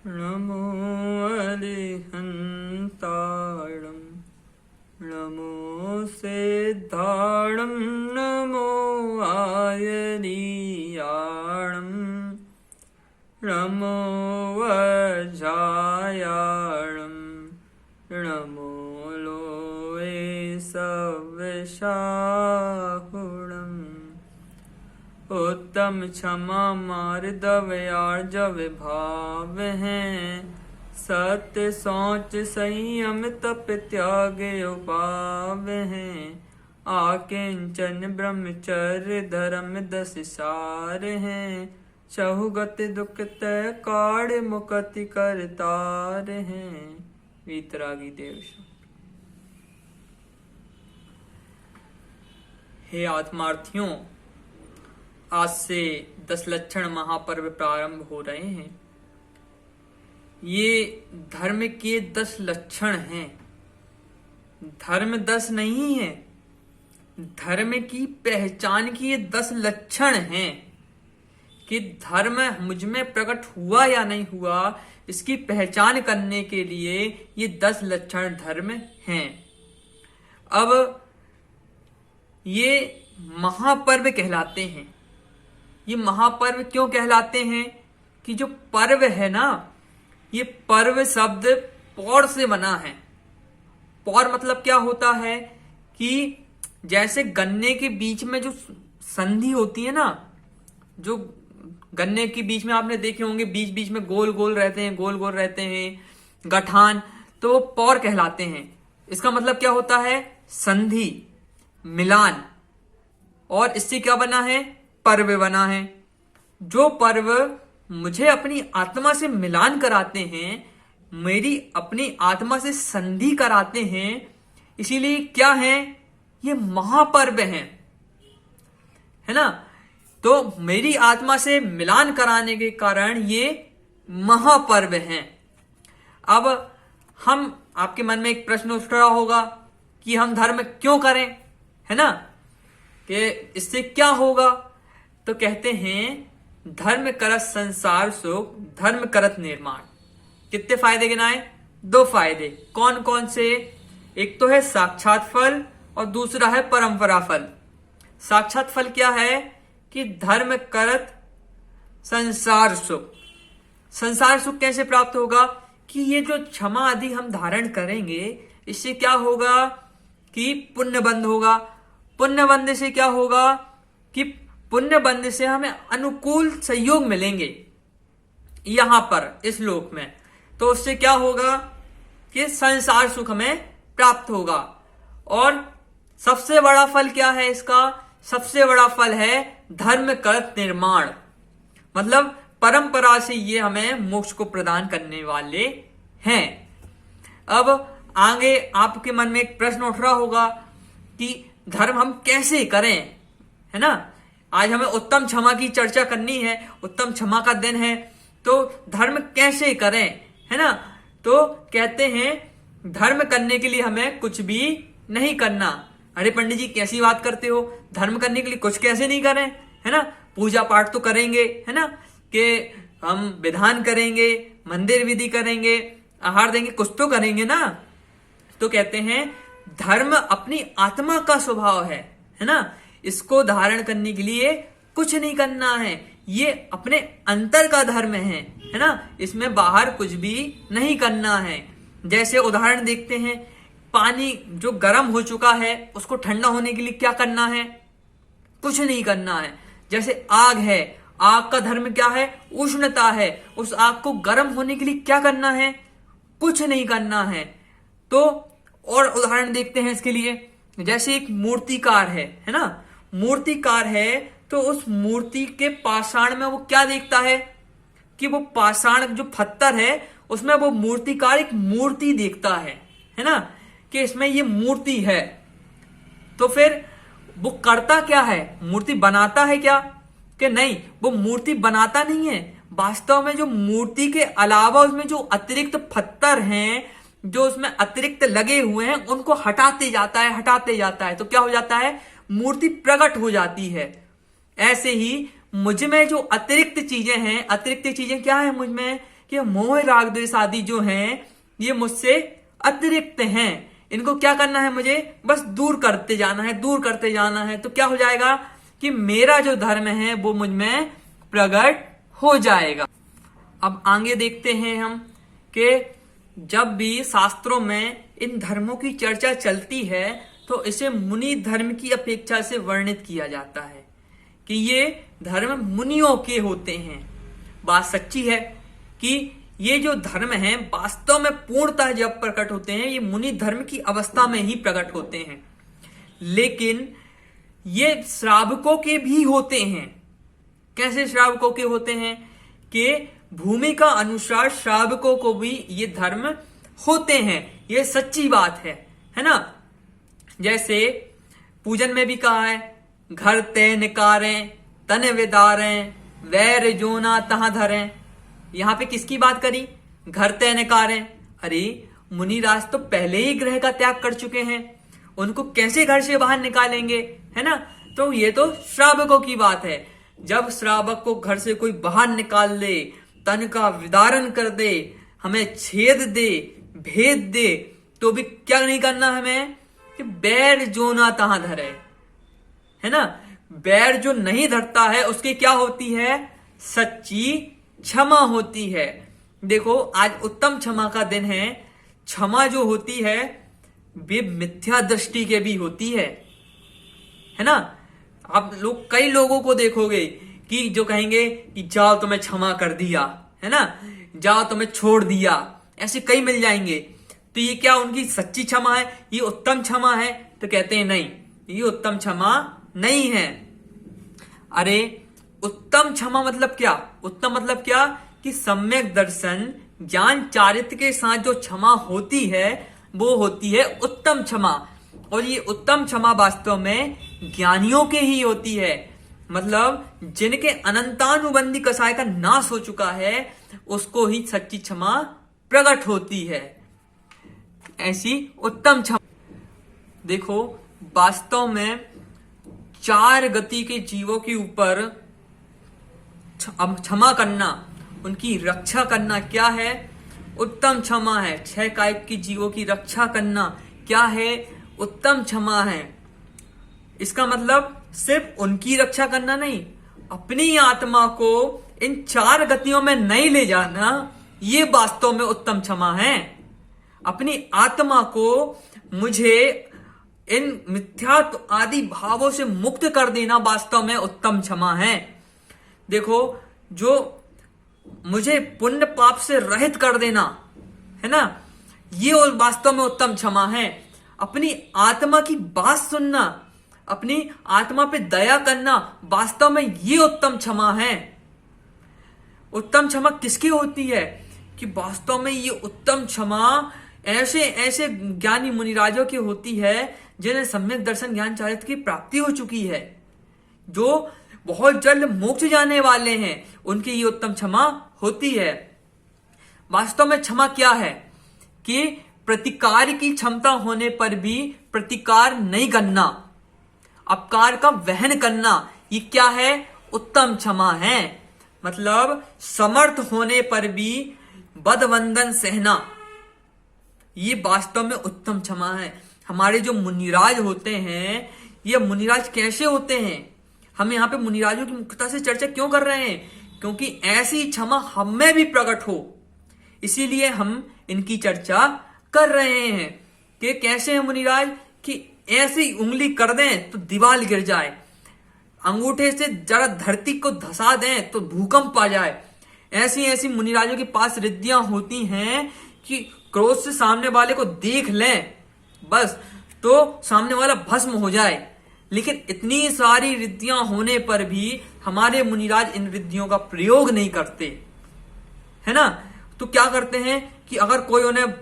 नमो अरिहन्ताणं नमो सिद्धाणं नमो आयनीयाणं नमो वज्रायाणं नमो लोये सविशाहुणम् उत्तम क्षमा मार्दव आर्जव भाव हैं, सत्य सोच संयम तप त्याग उपाव हैं। आकिंचन ब्रह्मचर्य धर्म 10 सार हैं, चहुगत दुख तय काढ़ मुक्ति करतार हैं। वीतरागी देव। हे आत्मार्थियों, आज से 10 लक्षण महापर्व प्रारंभ हो रहे हैं। ये धर्म के 10 लक्षण हैं। धर्म 10 नहीं है, धर्म की पहचान की ये 10 लक्षण हैं कि धर्म मुझ में प्रकट हुआ या नहीं हुआ, इसकी पहचान करने के लिए ये 10 लक्षण धर्म हैं। अब ये महापर्व कहलाते हैं। ये महापर्व क्यों कहलाते हैं कि जो पर्व है ना, ये पर्व शब्द पौर से बना है। पौर मतलब क्या होता है कि जैसे गन्ने के बीच में जो संधि होती है ना, जो गन्ने के बीच में आपने देखे होंगे, बीच बीच में गोल गोल रहते हैं, गोल गोल रहते हैं गठान, तो वो पौर कहलाते हैं। इसका मतलब क्या होता है? संधि, मिलान। और इससे क्या बना है? पर्व बना है। जो पर्व मुझे अपनी आत्मा से मिलान कराते हैं, मेरी अपनी आत्मा से संधि कराते हैं, इसीलिए क्या है? ये महापर्व हैं, है ना। तो मेरी आत्मा से मिलान कराने के कारण ये महापर्व हैं। अब हम, आपके मन में एक प्रश्न उठ रहा होगा कि हम धर्म क्यों करें, है ना, कि इससे क्या होगा? तो कहते हैं धर्म करत संसार सुख, धर्म करत निर्माण। कितने फायदे गिनाए? 2 फायदे। कौन कौन से? एक तो है साक्षात फल और दूसरा है परंपरा फल। साक्षात फल क्या है कि धर्म करत संसार सुख। संसार सुख कैसे प्राप्त होगा? कि ये जो क्षमा आदि हम धारण करेंगे, इससे क्या होगा कि पुण्य बंध होगा। पुण्य बंध से क्या होगा कि पुण्य बंध से हमें अनुकूल सहयोग मिलेंगे यहां पर इस लोक में। तो उससे क्या होगा कि संसार सुख हमें प्राप्त होगा। और सबसे बड़ा फल क्या है इसका? सबसे बड़ा फल है धर्म करत निर्माण। मतलब परंपरा से ये हमें मोक्ष को प्रदान करने वाले हैं। अब आगे आपके मन में एक प्रश्न उठ रहा होगा कि धर्म हम कैसे करें, है ना। आज हमें उत्तम क्षमा की चर्चा करनी है, उत्तम क्षमा का दिन है, तो धर्म कैसे करें, है ना। तो कहते हैं धर्म करने के लिए हमें कुछ भी नहीं करना। अरे पंडित जी कैसी बात करते हो, धर्म करने के लिए कुछ कैसे नहीं करें, है ना। पूजा पाठ तो करेंगे, है ना, कि हम विधान करेंगे, मंदिर विधि करेंगे, आहार देंगे, कुछ तो करेंगे ना। तो कहते हैं धर्म अपनी आत्मा का स्वभाव है ना। इसको धारण करने के लिए कुछ नहीं करना है। ये अपने अंतर का धर्म है ना। इसमें बाहर कुछ भी नहीं करना है। जैसे उदाहरण देखते हैं, पानी जो गर्म हो चुका है उसको ठंडा होने के लिए क्या करना है? कुछ नहीं करना है। जैसे आग है, आग का धर्म क्या है? उष्णता है। उस आग को गर्म होने के लिए क्या करना है? कुछ नहीं करना है। तो और उदाहरण देखते हैं इसके लिए। जैसे एक मूर्तिकार है ना। मूर्तिकार है तो उस मूर्ति के पाषाण में वो क्या देखता है कि वो पाषाण जो पत्थर है उसमें वो मूर्तिकार एक मूर्ति देखता है ना, कि इसमें ये मूर्ति है। तो फिर वो करता क्या है? मूर्ति बनाता है क्या? कि नहीं, वो मूर्ति बनाता नहीं है। वास्तव में जो मूर्ति के अलावा उसमें जो अतिरिक्त पत्थर हैं, जो उसमें अतिरिक्त लगे हुए हैं, उनको हटाते जाता है। तो क्या हो जाता है? मूर्ति प्रकट हो जाती है। ऐसे ही मुझ में जो अतिरिक्त चीजें हैं, अतिरिक्त चीजें क्या है मुझ में? कि कि मोह राग द्वेष आदि जो हैं ये मुझसे अतिरिक्त हैं, इनको क्या करना है, मुझे बस दूर करते जाना है, दूर करते जाना है। तो क्या हो जाएगा कि मेरा जो धर्म है वो मुझ में प्रकट हो जाएगा। अब आगे देखते हैं हम कि जब भी शास्त्रों में इन धर्मों की चर्चा चलती है तो इसे मुनि धर्म की अपेक्षा से वर्णित किया जाता है कि ये धर्म मुनियों के होते हैं। बात सच्ची है कि ये जो धर्म हैं वास्तव में पूर्णतः जब प्रकट होते हैं ये मुनि धर्म की अवस्था में ही प्रकट होते हैं, लेकिन ये श्रावकों के भी होते हैं। कैसे श्रावकों के होते हैं कि भूमिका अनुसार श्रावकों को भी ये धर्म होते हैं, ये सच्ची बात है ना। जैसे पूजन में भी कहा है, घर ते निकारें तन विदारें वैर जोना तहां धरें। यहां पे किसकी बात करी, घर ते निकारें। अरे मुनिराज तो पहले ही ग्रह का त्याग कर चुके हैं, उनको कैसे घर से बाहर निकालेंगे, है ना। तो ये तो श्रावकों की बात है। जब श्रावक को घर से कोई बाहर निकाल दे, तन का विदारण कर दे, हमें छेद दे, भेद दे, तो भी क्या नहीं करना हमें कि बैर जो ना तहां धरे, है ना। बैर जो नहीं धरता है उसकी क्या होती है, सच्ची क्षमा होती है। देखो आज उत्तम क्षमा का दिन है। क्षमा जो होती है वे मिथ्या दृष्टि के भी होती है ना। आप लोग कई लोगों को देखोगे कि जो कहेंगे कि जाओ तुम्हें क्षमा कर दिया, है ना, जाओ तुम्हें छोड़ दिया, ऐसे कई मिल जाएंगे। तो ये क्या उनकी सच्ची क्षमा है, ये उत्तम क्षमा है? तो कहते हैं नहीं, ये उत्तम क्षमा नहीं है। अरे उत्तम क्षमा मतलब क्या, उत्तम मतलब क्या कि सम्यक दर्शन ज्ञान चारित्र के साथ जो क्षमा होती है वो होती है उत्तम क्षमा। और ये उत्तम क्षमा वास्तव में ज्ञानियों के ही होती है, मतलब जिनके अनंतानुबंधी कसाय का नाश हो चुका है उसको ही सच्ची क्षमा प्रकट होती है। ऐसी उत्तम क्षमा देखो वास्तव में 4 गति के जीवों के ऊपर क्षमा करना, उनकी रक्षा करना क्या है, उत्तम क्षमा है। 6 कायिक की जीवों की रक्षा करना क्या है, उत्तम क्षमा है। इसका मतलब सिर्फ उनकी रक्षा करना नहीं, अपनी आत्मा को इन 4 गतियों में नहीं ले जाना, ये वास्तव में उत्तम क्षमा है। अपनी आत्मा को मुझे इन मिथ्यात्व आदि भावों से मुक्त कर देना वास्तव में उत्तम क्षमा है। देखो जो मुझे पुण्य पाप से रहित कर देना, है ना, ये वास्तव में उत्तम क्षमा है। अपनी आत्मा की बात सुनना, अपनी आत्मा पे दया करना, वास्तव में ये उत्तम क्षमा है। उत्तम क्षमा किसकी होती है कि वास्तव में ये उत्तम क्षमा ऐसे ऐसे ज्ञानी मुनिराजों की होती है जिन्हें सम्यक दर्शन ज्ञान चारित्र की प्राप्ति हो चुकी है, जो बहुत जल्द मोक्ष जाने वाले हैं, उनकी ये उत्तम क्षमा होती है। वास्तव में क्षमा क्या है कि प्रतिकार की क्षमता होने पर भी प्रतिकार नहीं करना, अपकार का वहन करना, ये क्या है, उत्तम क्षमा है। मतलब समर्थ होने पर भी बदवंदन सहना, ये वास्तव में उत्तम क्षमा है। हमारे जो मुनिराज होते हैं, ये मुनिराज कैसे होते हैं, हम यहाँ पे मुनिराजों की मुख्यता से चर्चा क्यों कर रहे हैं, क्योंकि ऐसी क्षमा हम में भी प्रकट हो, इसीलिए हम इनकी चर्चा कर रहे हैं कि कैसे हैं मुनिराज कि ऐसी उंगली कर दें तो दीवार गिर जाए, अंगूठे से जरा धरती को धसा दें तो भूकंप आ जाए। ऐसी ऐसी मुनिराजों के पास रिद्धियां होती हैं कि क्रोध से सामने वाले को देख लें बस तो सामने वाला भस्म हो जाए। लेकिन इतनी सारी रिद्धियां होने पर भी हमारे मुनिराज इन रिद्धियों का प्रयोग नहीं करते, है ना। तो क्या करते हैं कि अगर कोई उन्हें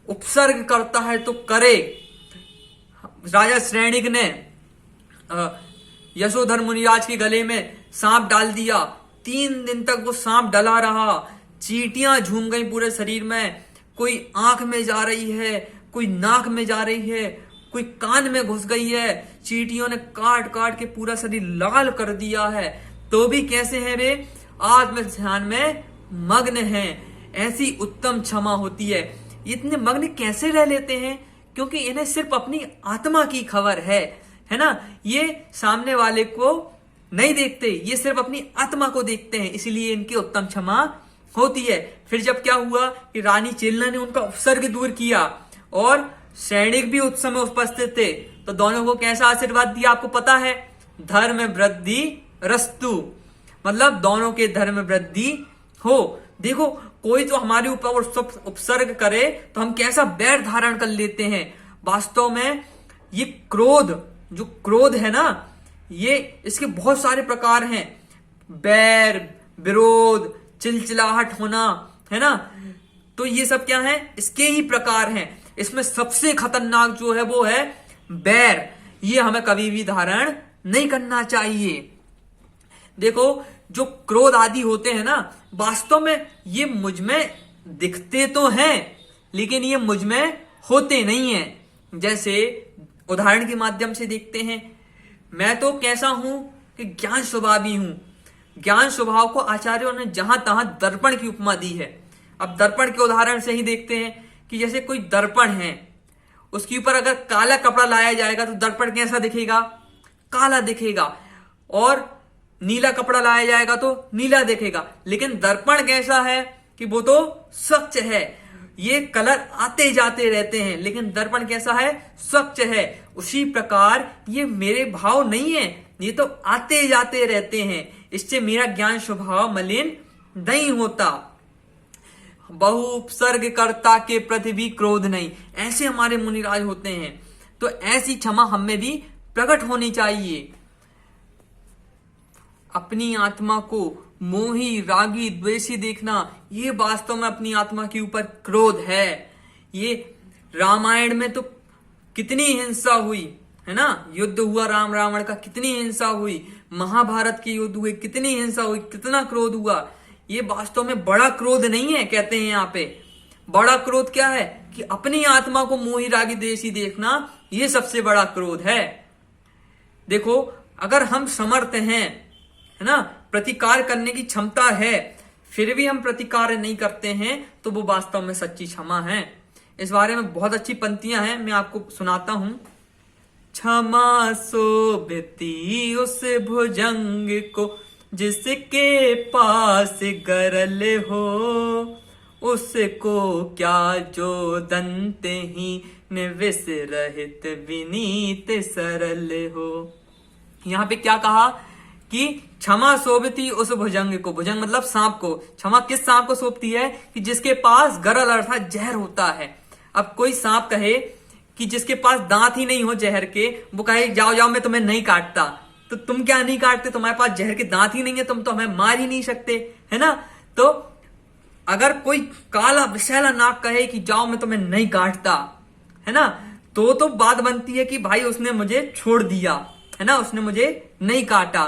उपसर्ग करता है तो करे। राजा श्रेणिक ने यशोधर मुनिराज के गले में सांप डाल दिया, 3 दिन तक वो सांप डला रहा, चींटियां झूम गई पूरे शरीर में, कोई आंख में जा रही है, कोई नाक में जा रही है, कोई कान में घुस गई है, चींटियों ने काट काट के पूरा शरीर लाल कर दिया है, तो भी कैसे हैं वे, आत्म ध्यान में मग्न हैं। ऐसी उत्तम क्षमा होती है। इतने मग्न कैसे रह लेते हैं? क्योंकि इन्हें सिर्फ अपनी आत्मा की खबर है ना। ये सामने वाले को नहीं देखते, ये सिर्फ अपनी आत्मा को देखते हैं, इसलिए इनकी उत्तम क्षमा होती है। फिर जब क्या हुआ कि रानी चेलना ने उनका उपसर्ग दूर किया और सैनिक भी उस समय उपस्थित थे, तो दोनों को कैसा आशीर्वाद दिया आपको पता है? धर्म वृद्धि रस्तु, मतलब दोनों के धर्म वृद्धि हो। देखो, कोई तो हमारे ऊपर उपसर्ग करे तो हम कैसा बैर धारण कर लेते हैं। वास्तव में ये क्रोध, जो क्रोध है ना, ये इसके बहुत सारे प्रकार हैं। बैर, विरोध, चिलचिलाहट होना, है ना। तो ये सब क्या है? इसके ही प्रकार हैं। इसमें सबसे खतरनाक जो है वो है बैर। ये हमें कभी भी धारण नहीं करना चाहिए। देखो, जो क्रोध आदि होते हैं ना, वास्तव में ये मुझ में दिखते तो हैं, लेकिन ये मुझ में होते नहीं हैं। जैसे उदाहरण के माध्यम से देखते हैं, मैं तो कैसा हूं कि ज्ञान स्वभावी हूं। ज्ञान स्वभाव को आचार्यों ने जहां तहां दर्पण की उपमा दी है। अब दर्पण के उदाहरण से ही देखते हैं कि जैसे कोई दर्पण है, उसके ऊपर अगर काला कपड़ा लाया जाएगा तो दर्पण कैसा दिखेगा? काला दिखेगा। और नीला कपड़ा लाया जाएगा तो नीला दिखेगा। लेकिन दर्पण कैसा है कि वो तो स्वच्छ है। ये कलर आते जाते रहते हैं, लेकिन दर्पण कैसा है? स्वच्छ है। उसी प्रकार ये मेरे भाव नहीं है, ये तो आते जाते रहते हैं। इससे मेरा ज्ञान स्वभाव मलिन नहीं होता। बहु उपसर्ग कर्ता के प्रति भी क्रोध नहीं, ऐसे हमारे मुनिराज होते हैं। तो ऐसी क्षमा हमें भी प्रकट होनी चाहिए। अपनी आत्मा को मोही, रागी, द्वेषी देखना, ये वास्तव में अपनी आत्मा के ऊपर क्रोध है। ये रामायण में तो कितनी हिंसा हुई, है ना। युद्ध हुआ राम रावण का, कितनी हिंसा हुई। महाभारत के युद्ध हुए, कितनी हिंसा हुई, कितना क्रोध हुआ। ये वास्तव में बड़ा क्रोध नहीं है, कहते हैं यहाँ पे। बड़ा क्रोध क्या है कि अपनी आत्मा को मोही, रागी, द्वेषी देखना, ये सबसे बड़ा क्रोध है। देखो, अगर हम समर्थ हैं, है ना, प्रतिकार करने की क्षमता है, फिर भी हम प्रतिकार नहीं करते हैं, तो वो वास्तव में सच्ची क्षमा है। इस बारे में बहुत अच्छी पंक्तियां हैं, मैं आपको सुनाता हूं। क्षमा सोभती उस भुजंग को जिसके पास गरल हो, उसको क्या जो दंतहीन विसरहित विनीत सरल हो। यहाँ पे क्या कहा कि क्षमा शोभती उस भुजंग को, भुजंग मतलब सांप को। क्षमा किस सांप को शोभती है? कि जिसके पास गरल अर्थात जहर होता है। अब कोई सांप कहे कि जिसके पास दांत ही नहीं हो जहर के, वो कहे जाओ जाओ मैं तुम्हें नहीं काटता, तो तुम क्या नहीं काटते? तुम्हारे पास जहर के दांत ही नहीं है, तुम तो हमें मार ही नहीं सकते, है ना। तो अगर कोई काला विषैला नाग कहे कि जाओ मैं तुम्हें नहीं काटता, है ना, तो बात बनती है कि भाई उसने मुझे छोड़ दिया, है ना, उसने मुझे नहीं काटा,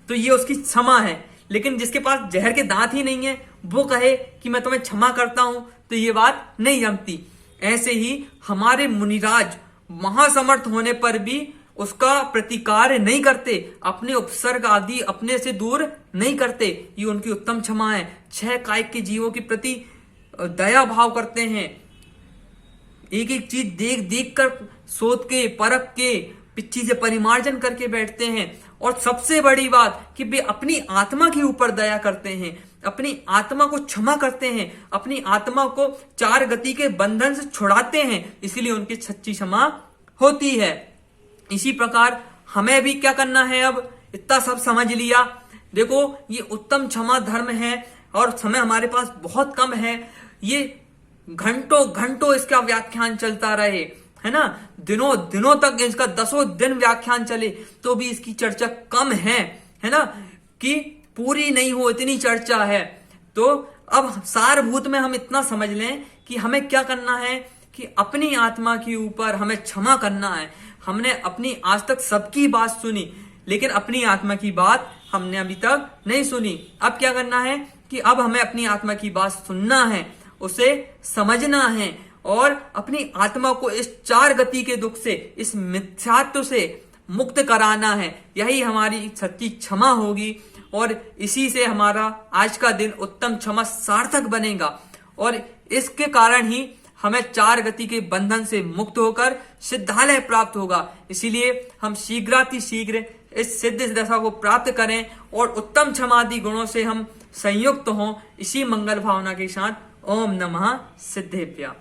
तो ये उसकी क्षमा है। लेकिन जिसके पास जहर के दांत ही नहीं है, वो कहे कि मैं तुम्हें क्षमा करता हूं, तो ये बात नहीं जमती। ऐसे ही हमारे मुनिराज महासमर्थ होने पर भी उसका प्रतिकार नहीं करते, अपने उपसर्ग आदि अपने से दूर नहीं करते। ये उनकी उत्तम क्षमा है। 6 कायिक के जीवों के प्रति दया भाव करते हैं। एक एक चीज देख देख कर सोच के, परख के, पिच्छी से परिमार्जन करके बैठते हैं। और सबसे बड़ी बात कि वे अपनी आत्मा के ऊपर दया करते हैं, अपनी आत्मा को क्षमा करते हैं, अपनी आत्मा को 4 गति के बंधन से छुड़ाते हैं, इसीलिए उनकी सच्ची क्षमा होती है। इसी प्रकार हमें भी क्या करना है? अब इतना सब समझ लिया। देखो, ये उत्तम क्षमा धर्म है और समय हमारे पास बहुत कम है। ये घंटों घंटों इसका व्याख्यान चलता रहे, है ना, दिनों दिनों तक इसका 10 दिन व्याख्यान चले तो भी इसकी चर्चा कम है ना, कि पूरी नहीं हो, इतनी चर्चा है। तो अब सारभूत में हम इतना समझ लें कि हमें क्या करना है कि अपनी आत्मा के ऊपर हमें क्षमा करना है। हमने अपनी आज तक सबकी बात सुनी, लेकिन अपनी आत्मा की बात हमने अभी तक नहीं सुनी। अब क्या करना है कि अब हमें अपनी आत्मा की बात सुनना है, उसे समझना है और अपनी आत्मा को इस 4 गति के दुख से, इस मिथ्यात्व से मुक्त कराना है। यही हमारी सच्ची क्षमा होगी और इसी से हमारा आज का दिन उत्तम क्षमा सार्थक बनेगा। और इसके कारण ही हमें 4 गति के बंधन से मुक्त होकर सिद्धालय प्राप्त होगा। इसीलिए हम शीघ्रातिशीघ्र इस सिद्ध दशा को प्राप्त करें और उत्तम क्षमादि गुणों से हम संयुक्त हों। इसी मंगल भावना के साथ ओम नमः सिद्धेभ्यः।